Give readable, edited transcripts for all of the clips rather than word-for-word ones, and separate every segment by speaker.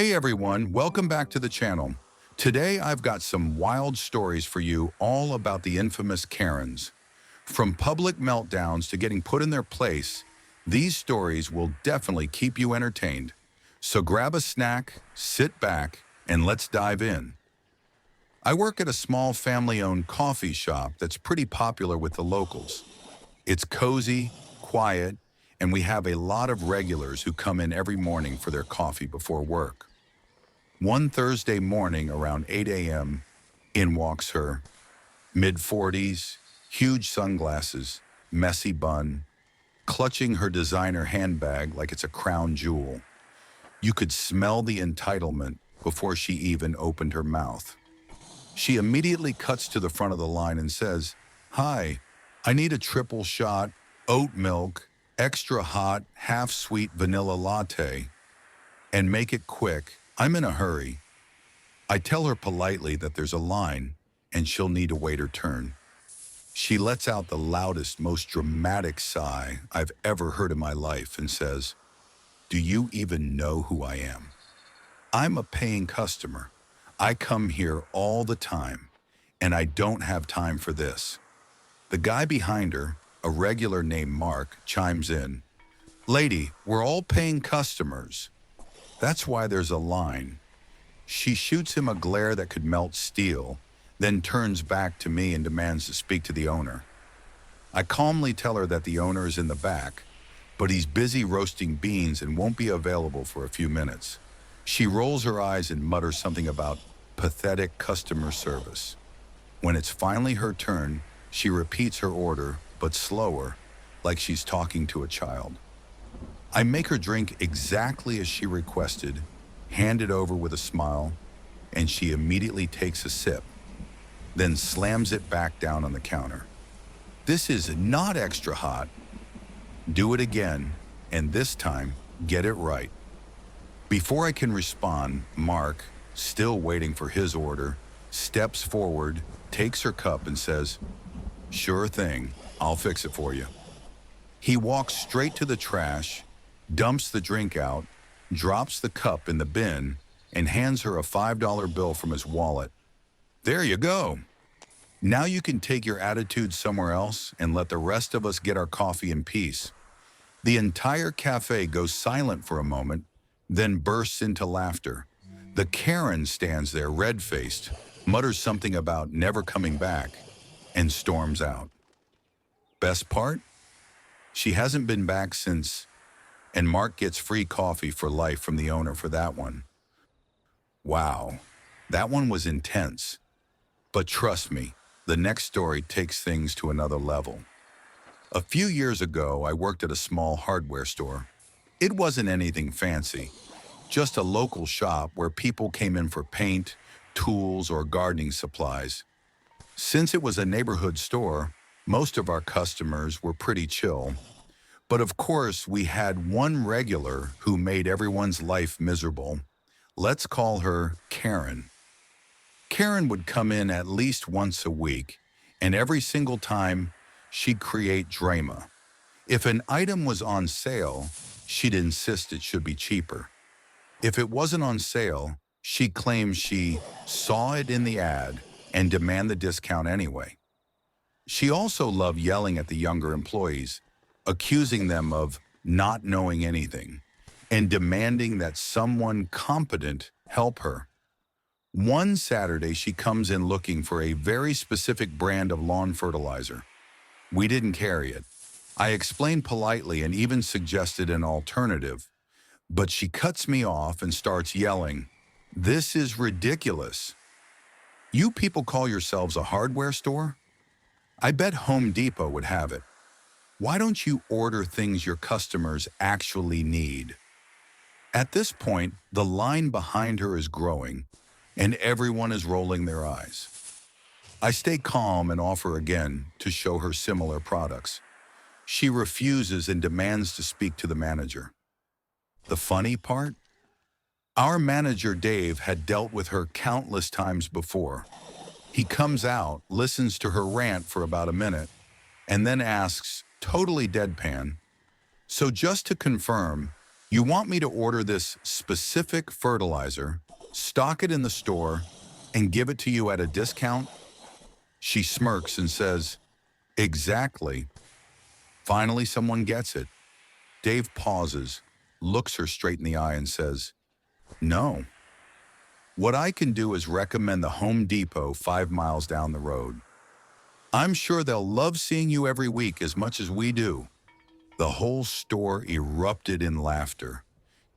Speaker 1: Hey everyone, welcome back to the channel. Today I've got some wild stories for you all about the infamous Karens. From public meltdowns to getting put in their place, these stories will definitely keep you entertained. So grab a snack, sit back, and let's dive in. I work at a small family-owned coffee shop that's pretty popular with the locals. It's cozy, quiet, and we have a lot of regulars who come in every morning for their coffee before work. One Thursday morning around 8 a.m., in walks her, mid-40s, huge sunglasses, messy bun, clutching her designer handbag like it's a crown jewel. You could smell the entitlement before she even opened her mouth. She immediately cuts to the front of the line and says, "Hi, I need a triple shot, oat milk, extra hot, half-sweet vanilla latte, and make it quick. I'm in a hurry." I tell her politely that there's a line and she'll need to wait her turn. She lets out the loudest, most dramatic sigh I've ever heard in my life and says, "Do you even know who I am? I'm a paying customer. I come here all the time, and I don't have time for this." The guy behind her, a regular named Mark, chimes in, "Lady, we're all paying customers. That's why there's a line." She shoots him a glare that could melt steel, then turns back to me and demands to speak to the owner. I calmly tell her that the owner is in the back, but he's busy roasting beans and won't be available for a few minutes. She rolls her eyes and mutters something about pathetic customer service. When it's finally her turn, she repeats her order, but slower, like she's talking to a child. I make her drink exactly as she requested, hand it over with a smile, and she immediately takes a sip, then slams it back down on the counter. "This is not extra hot." "Do it again, and this time, get it right." Before I can respond, Mark, still waiting for his order, steps forward, takes her cup and says, "Sure thing, I'll fix it for you." He walks straight to the trash, dumps the drink out, drops the cup in the bin, and hands her a $5 bill from his wallet. "There you go. Now you can take your attitude somewhere else and let the rest of us get our coffee in peace." The entire cafe goes silent for a moment, then bursts into laughter. The Karen stands there red-faced, mutters something about never coming back, and storms out. Best part? She hasn't been back since, and Mark gets free coffee for life from the owner for that one. Wow, that one was intense. But trust me, the next story takes things to another level. A few years ago, I worked at a small hardware store. It wasn't anything fancy, just a local shop where people came in for paint, tools, or gardening supplies. Since it was a neighborhood store, most of our customers were pretty chill. But of course, we had one regular who made everyone's life miserable. Let's call her Karen. Karen would come in at least once a week, and every single time, she'd create drama. If an item was on sale, she'd insist it should be cheaper. If it wasn't on sale, she claimed she saw it in the ad and demand the discount anyway. She also loved yelling at the younger employees, accusing them of not knowing anything, and demanding that someone competent help her. One Saturday, she comes in looking for a very specific brand of lawn fertilizer. We didn't carry it. I explained politely and even suggested an alternative, but she cuts me off and starts yelling, "This is ridiculous. You people call yourselves a hardware store? I bet Home Depot would have it. Why don't you order things your customers actually need?" At this point, the line behind her is growing, and everyone is rolling their eyes. I stay calm and offer again to show her similar products. She refuses and demands to speak to the manager. The funny part? Our manager, Dave, had dealt with her countless times before. He comes out, listens to her rant for about a minute, and then asks, totally deadpan, "So just to confirm, You want me to order this specific fertilizer, stock it in the store, and give it to you at a discount? She smirks and says, exactly. Finally, someone gets it. Dave pauses, looks her straight in the eye and says, no. What I can do is recommend the Home Depot 5 miles down the road. I'm sure they'll love seeing you every week as much as we do. The whole store erupted in laughter.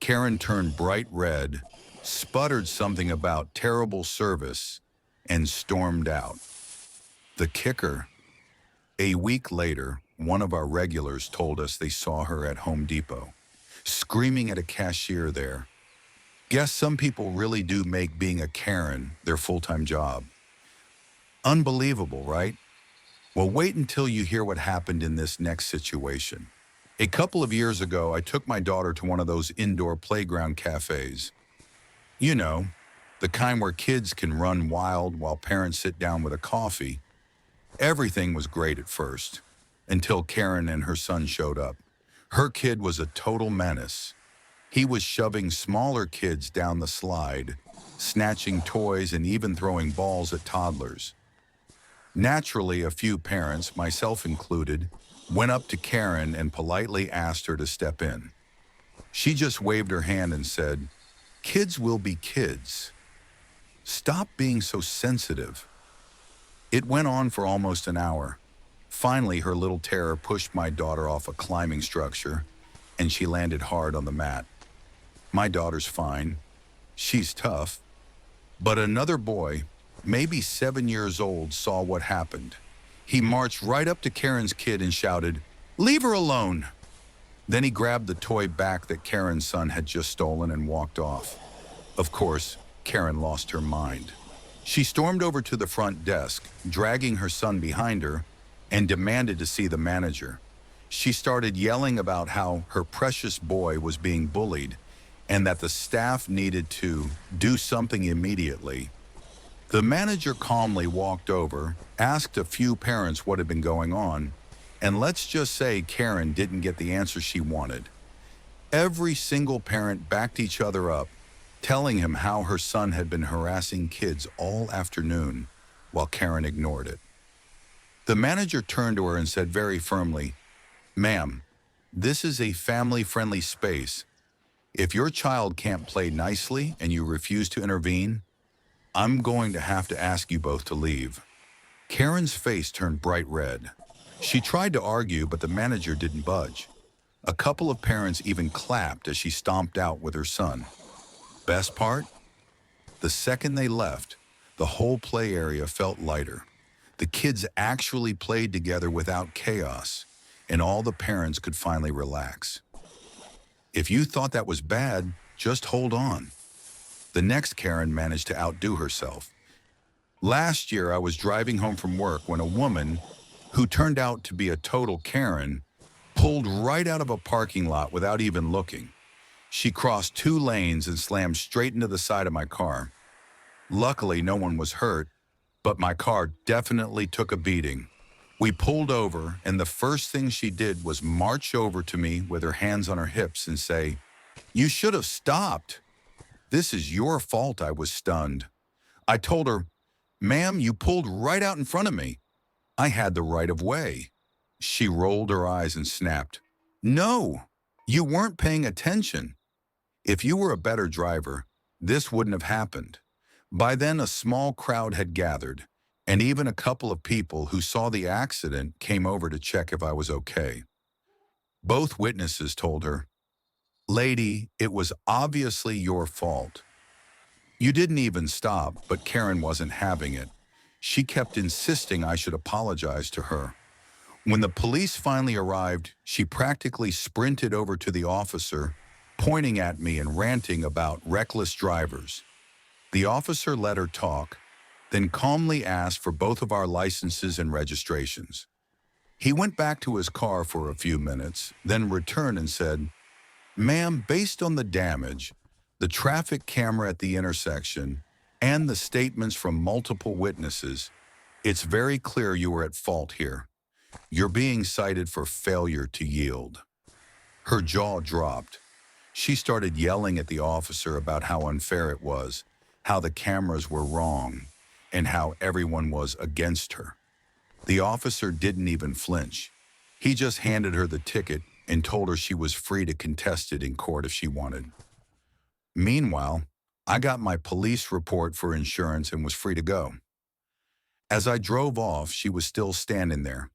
Speaker 1: Karen turned bright red, sputtered something about terrible service, and stormed out. The kicker: a week later, one of our regulars told us they saw her at Home Depot, screaming at a cashier there. Guess some people really do make being a Karen their full-time job. Unbelievable, right? Well, wait until you hear what happened in this next situation. A couple of years ago, I took my daughter to one of those indoor playground cafes. You know, the kind where kids can run wild while parents sit down with a coffee. Everything was great at first, until Karen and her son showed up. Her kid was a total menace. He was shoving smaller kids down the slide, snatching toys and even throwing balls at toddlers. Naturally, a few parents, myself included, went up to Karen and politely asked her to step in. She just waved her hand and said, "Kids will be kids. Stop being so sensitive." It went on for almost an hour. Finally, her little terror pushed my daughter off a climbing structure, and she landed hard on the mat. My daughter's fine. She's tough. But another boy, maybe 7 years old, saw what happened. He marched right up to Karen's kid and shouted, "Leave her alone." Then he grabbed the toy back that Karen's son had just stolen and walked off. Of course, Karen lost her mind. She stormed over to the front desk, dragging her son behind her, and demanded to see the manager. She started yelling about how her precious boy was being bullied and that the staff needed to do something immediately. The manager calmly walked over, asked a few parents what had been going on, and let's just say Karen didn't get the answer she wanted. Every single parent backed each other up, telling him how her son had been harassing kids all afternoon, while Karen ignored it. The manager turned to her and said very firmly, "Ma'am, this is a family-friendly space. If your child can't play nicely and you refuse to intervene, I'm going to have to ask you both to leave." Karen's face turned bright red. She tried to argue, but the manager didn't budge. A couple of parents even clapped as she stomped out with her son. Best part? The second they left, the whole play area felt lighter. The kids actually played together without chaos, and all the parents could finally relax. If you thought that was bad, just hold on. The next Karen managed to outdo herself. Last year, I was driving home from work when a woman, who turned out to be a total Karen, pulled right out of a parking lot without even looking. She crossed 2 lanes and slammed straight into the side of my car. Luckily, no one was hurt, but my car definitely took a beating. We pulled over, and the first thing she did was march over to me with her hands on her hips and say, "You should have stopped. This is your fault." I was stunned. I told her, "Ma'am, you pulled right out in front of me. I had the right of way." She rolled her eyes and snapped, "No, you weren't paying attention. If you were a better driver, this wouldn't have happened." By then, a small crowd had gathered, and even a couple of people who saw the accident came over to check if I was okay. Both witnesses told her, "Lady, it was obviously your fault. You didn't even stop," but Karen wasn't having it. She kept insisting I should apologize to her. When the police finally arrived, she practically sprinted over to the officer, pointing at me and ranting about reckless drivers. The officer let her talk, then calmly asked for both of our licenses and registrations. He went back to his car for a few minutes, then returned and said, "Ma'am, based on the damage, the traffic camera at the intersection, and the statements from multiple witnesses, it's very clear you were at fault here. You're being cited for failure to yield." Her jaw dropped. She started yelling at the officer about how unfair it was, how the cameras were wrong, and how everyone was against her. The officer didn't even flinch. He just handed her the ticket and told her she was free to contest it in court if she wanted. Meanwhile, I got my police report for insurance and was free to go. As I drove off, she was still standing there,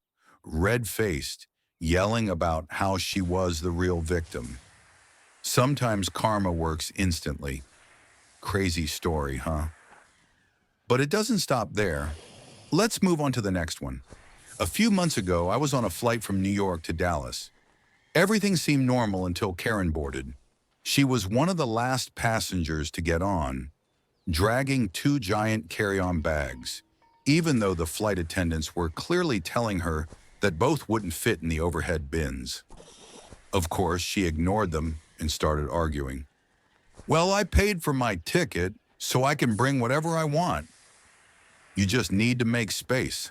Speaker 1: red-faced, yelling about how she was the real victim. Sometimes karma works instantly. Crazy story, huh? But it doesn't stop there. Let's move on to the next one. A few months ago, I was on a flight from New York to Dallas. Everything seemed normal until Karen boarded. She was one of the last passengers to get on, dragging two giant carry-on bags, even though the flight attendants were clearly telling her that both wouldn't fit in the overhead bins. Of course, she ignored them and started arguing. "Well, I paid for my ticket, so I can bring whatever I want." "You just need to make space."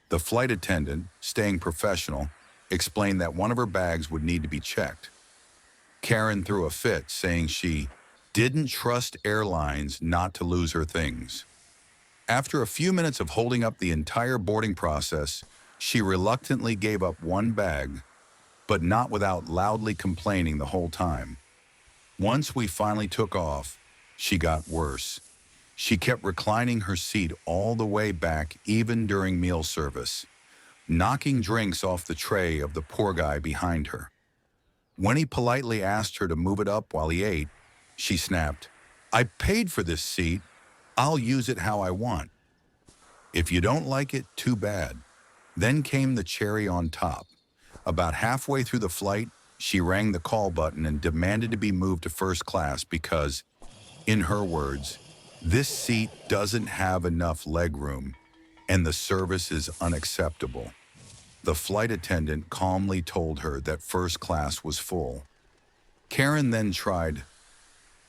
Speaker 1: The flight attendant, staying professional, explained that one of her bags would need to be checked. Karen threw a fit, saying she didn't trust airlines not to lose her things. After a few minutes of holding up the entire boarding process, she reluctantly gave up one bag, but not without loudly complaining the whole time. Once we finally took off, she got worse. She kept reclining her seat all the way back, even during meal service, knocking drinks off the tray of the poor guy behind her. When he politely asked her to move it up while he ate, she snapped, "I paid for this seat. I'll use it how I want." "If you don't like it, too bad." Then came the cherry on top. About halfway through the flight, she rang the call button and demanded to be moved to first class because, in her words, "This seat doesn't have enough legroom, and the service is unacceptable." The flight attendant calmly told her that first class was full. Karen then tried,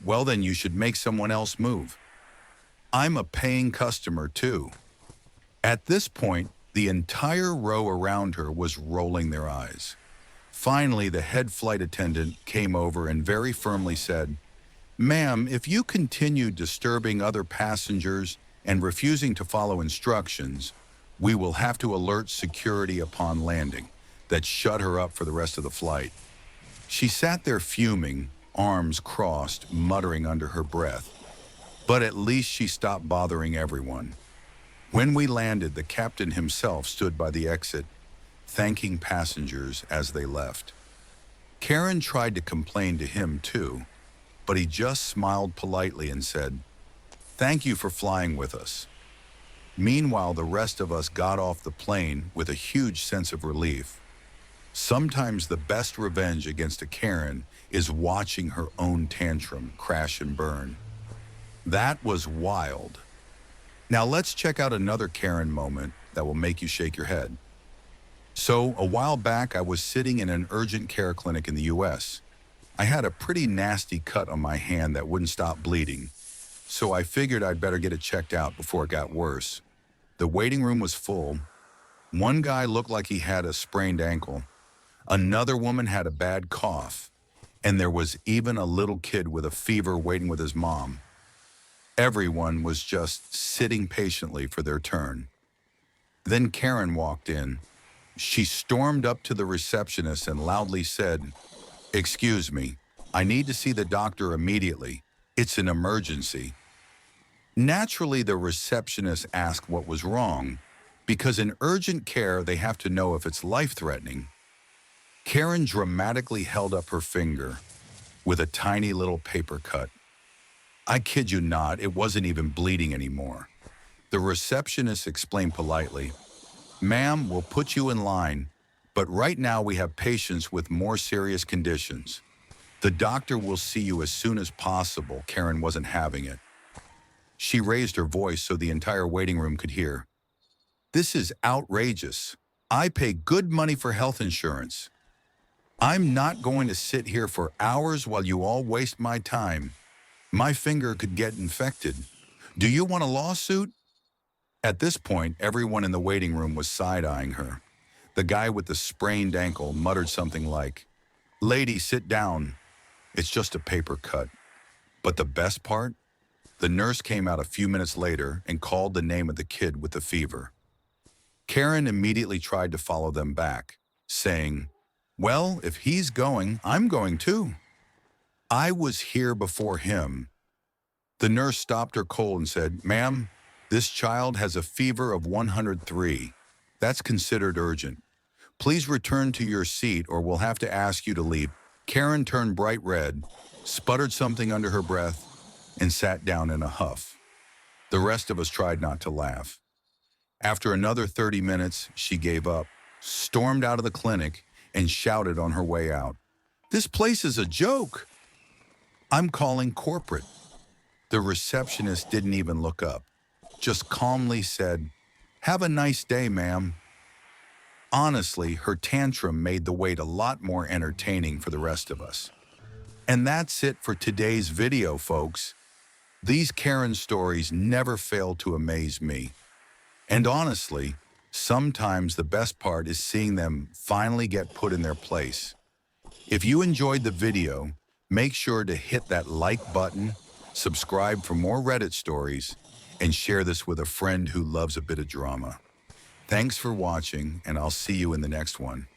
Speaker 1: "Well, then you should make someone else move. I'm a paying customer too." At this point, the entire row around her was rolling their eyes. Finally, the head flight attendant came over and very firmly said, "Ma'am, if you continue disturbing other passengers and refusing to follow instructions, we will have to alert security upon landing." That shut her up for the rest of the flight. She sat there fuming, arms crossed, muttering under her breath. But at least she stopped bothering everyone. When we landed, the captain himself stood by the exit, thanking passengers as they left. Karen tried to complain to him too, but he just smiled politely and said, "Thank you for flying with us." Meanwhile, the rest of us got off the plane with a huge sense of relief. Sometimes the best revenge against a Karen is watching her own tantrum crash and burn. That was wild. Now let's check out another Karen moment that will make you shake your head. So, a while back, I was sitting in an urgent care clinic in the US. I had a pretty nasty cut on my hand that wouldn't stop bleeding, so I figured I'd better get it checked out before it got worse. The waiting room was full. One guy looked like he had a sprained ankle. Another woman had a bad cough, and there was even a little kid with a fever waiting with his mom. Everyone was just sitting patiently for their turn. Then Karen walked in. She stormed up to the receptionist and loudly said, "Excuse me, I need to see the doctor immediately. It's an emergency." Naturally, the receptionist asked what was wrong, because in urgent care, they have to know if it's life-threatening. Karen dramatically held up her finger with a tiny little paper cut. I kid you not, it wasn't even bleeding anymore. The receptionist explained politely, "Ma'am, we'll put you in line, but right now we have patients with more serious conditions. The doctor will see you as soon as possible." Karen wasn't having it. She raised her voice so the entire waiting room could hear. "This is outrageous. I pay good money for health insurance. I'm not going to sit here for hours while you all waste my time. My finger could get infected. Do you want a lawsuit?" At this point, everyone in the waiting room was side-eyeing her. The guy with the sprained ankle muttered something like, "Lady, sit down." It's just a paper cut. But the best part? The nurse came out a few minutes later and called the name of the kid with the fever. Karen immediately tried to follow them back, saying, "Well, if he's going, I'm going too. I was here before him." The nurse stopped her cold and said, "Ma'am, this child has a fever of 103. That's considered urgent. Please return to your seat or we'll have to ask you to leave." Karen turned bright red, sputtered something under her breath, and sat down in a huff. The rest of us tried not to laugh. After another 30 minutes, she gave up, stormed out of the clinic, and shouted on her way out, "This place is a joke. I'm calling corporate." The receptionist didn't even look up, just calmly said, "Have a nice day, ma'am." Honestly, her tantrum made the wait a lot more entertaining for the rest of us. And that's it for today's video, folks. These Karen stories never fail to amaze me. And honestly, sometimes the best part is seeing them finally get put in their place. If you enjoyed the video, make sure to hit that like button, subscribe for more Reddit stories, and share this with a friend who loves a bit of drama. Thanks for watching, and I'll see you in the next one.